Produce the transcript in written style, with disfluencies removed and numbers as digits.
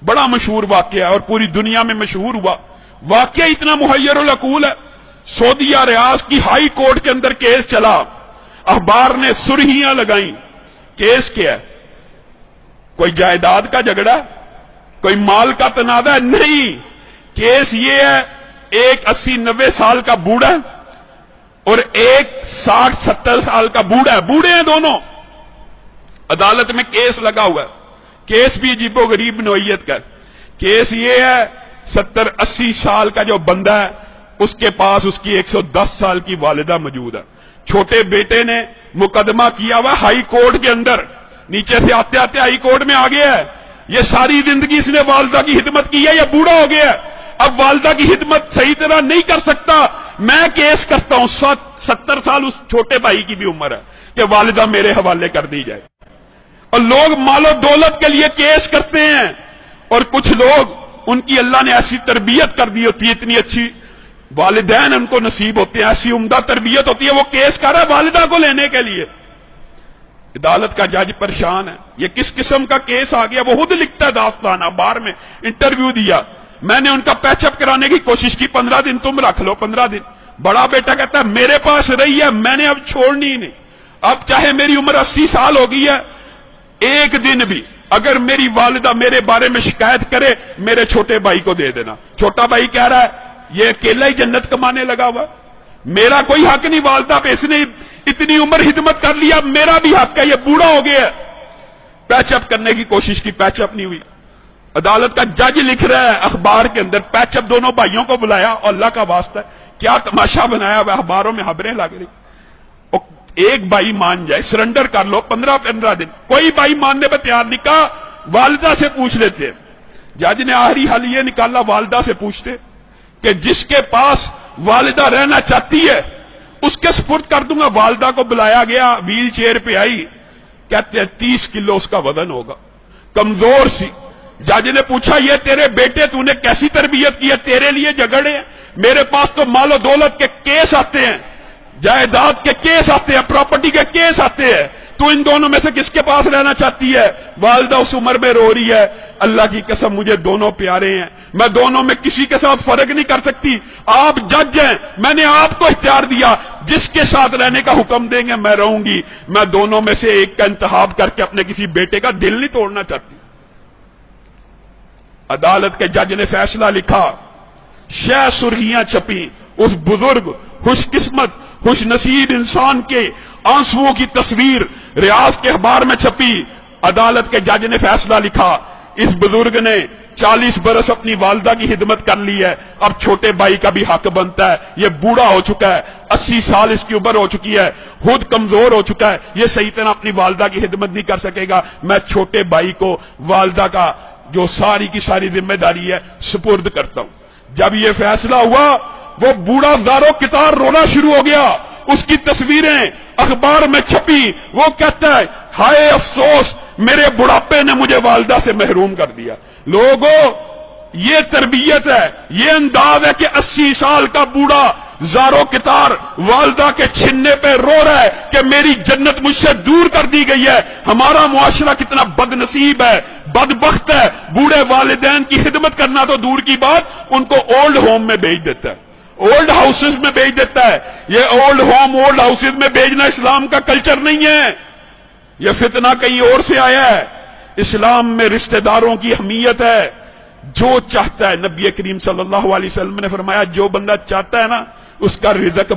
बड़ा मशहूर वाकया और पूरी दुनिया में मशहूर हुआ। वाकया इतना मुहय्यरुल अकूल है। सऊदीया रियाज की हाई कोर्ट के अंदर केस चला, अखबार ने सुर्खियां लगाई। केस क्या है? कोई जायदाद का झगड़ा, कोई माल का तनाजा? नहीं, केस ये है, एक 80-90 साल का बूढ़ा और एक 60-70 साल का बूढ़ा, बूढ़े हैं दोनों, अदालत में केस लगा हुआ है। केस भी अजीबो गरीब नौइयत का। केस ये है, 70-80 साल का जो बंदा है उसके पास उसकी 110 साल की वालिदा मौजूद है। छोटे बेटे ने मुकदमा किया हुआ हाई कोर्ट के अंदर, नीचे से आते आते हाई कोर्ट में आ गया है। ये सारी जिंदगी इसने वालिदा की खिदमत की है, ये बूढ़ा हो गया है, अब वालिदा की खिदमत सही तरह नहीं कर सकता। मैं केस करता हूं, 70 साल उस छोटे भाई की भी उम्र है कि वालिदा मेरे हवाले कर दी जाए। और लोग मालो दौलत के लिए केस करते हैं, और कुछ लोग, उनकी अल्लाह ने ऐसी तरबियत कर दी होती है, इतनी अच्छी वालिदैन उनको नसीब होते हैं, ऐसी उम्दा तरबियत होती है, वो केस कर रहा है वालिदा को लेने के लिए। अदालत का जज परेशान है, ये किस किस्म का केस आ गया। वो खुद लिखता है दास्तान, अखबार में इंटरव्यू दिया। मैंने उनका पैचअप कराने की कोशिश की, 15 दिन तुम रख लो, 15 दिन। बड़ा बेटा कहता है मेरे पास रही है, मैंने अब छोड़नी ही नहीं। अब चाहे मेरी उम्र 80 साल हो गई है, एक दिन भी अगर मेरी वालिदा मेरे बारे में शिकायत करे, मेरे छोटे भाई को दे देना। छोटा भाई कह रहा है ये अकेला ही जन्नत कमाने लगा हुआ, मेरा कोई हक नहीं वालिदा पे, इसने इतनी उम्र खिदमत कर लिया, मेरा भी हक है, ये बूढ़ा हो गया। पैचअप करने की कोशिश की, पैचअप नहीं हुई। अदालत का जज लिख रहा है अखबार के अंदर, पैचअप दोनों भाइयों को बुलाया, और अल्लाह का वास्ता क्या तमाशा बनाया हुआ, अखबारों में खबरें लग रही। एक भाई मान जाए, सरेंडर कर लो, 15-15 दिन। कोई भाई मानने पर तैयार नहीं, कहा वालिदा से पूछ लेते। जज ने आखिरी हल ये निकाला, वालिदा से पूछते कि जिसके पास वालिदा रहना चाहती है उसके सुपुर्द कर दूंगा। वालिदा को बुलाया गया, व्हील चेयर पे आई, कहते हैं 30 किलो उसका वजन होगा, कमजोर सी। जज ने पूछा ये तेरे बेटे तूने कैसी तरबियत की है, तेरे लिए झगड़े हैं, मेरे पास तो मालो दौलत के केस आते हैं, जायदाद के केस आते हैं, प्रॉपर्टी के केस आते हैं, तू इन दोनों में से किसके पास रहना चाहती है? वालिदा उस उम्र में रो रही है, अल्लाह की कसम मुझे दोनों प्यारे हैं, मैं दोनों में किसी के साथ फर्क नहीं कर सकती। आप जज हैं, मैंने आपको इख्तियार दिया, जिसके साथ रहने का हुक्म देंगे मैं रहूंगी। मैं दोनों में से एक का इंतखाब करके अपने किसी बेटे का दिल नहीं तोड़ना चाहती। अदालत के जज ने फैसला लिखा, शह सुर्खियां छपी, उस बुजुर्ग खुशकिस्मत खुशनसीब इंसान के आंसुओं की तस्वीर रियाज के अखबार में छपी। अदालत के जज ने फैसला लिखा, इस बुजुर्ग ने 40 बरस अपनी वालिदा की खिदमत कर ली है, अब छोटे भाई का भी हक बनता है। ये बूढ़ा हो चुका है, 80 साल इसकी उम्र हो चुकी है, खुद कमजोर हो चुका है, ये सही तरह अपनी वालिदा की खिदमत नहीं कर सकेगा। मैं छोटे भाई को वालिदा का जो सारी की सारी जिम्मेदारी है सुपुर्द करता हूं। जब ये फैसला हुआ, वो बूढ़ा ज़ारो कितार रोना शुरू हो गया, उसकी तस्वीरें अखबार में छपी। वो कहता है हाय अफसोस, मेरे बुढ़ापे ने मुझे वालिदा से महरूम कर दिया। लोगों, ये तरबियत है, ये अंदाज है कि 80 साल का बूढ़ा ज़ारो कितार वालिदा के छिन्ने पे रो रहा है कि मेरी जन्नत मुझसे दूर कर दी गई है। हमारा मुआशरा कितना बदनसीब है, बदबख्त है, बूढ़े वालिदैन की खिदमत करना तो दूर की बात, उनको ओल्ड होम में भेज देता है, ओल्ड हाउसेज में भेज देता है। ये ओल्ड होम, ओल्ड हाउसेज में भेजना इस्लाम का कल्चर नहीं है, ये फितना कहीं और से आया है। इस्लाम में रिश्तेदारों की अहमियत है। जो चाहता है, नबी करीम सल्लल्लाहु अलैहि वसल्लम ने फरमाया, जो बंदा चाहता है ना उसका रिज़्क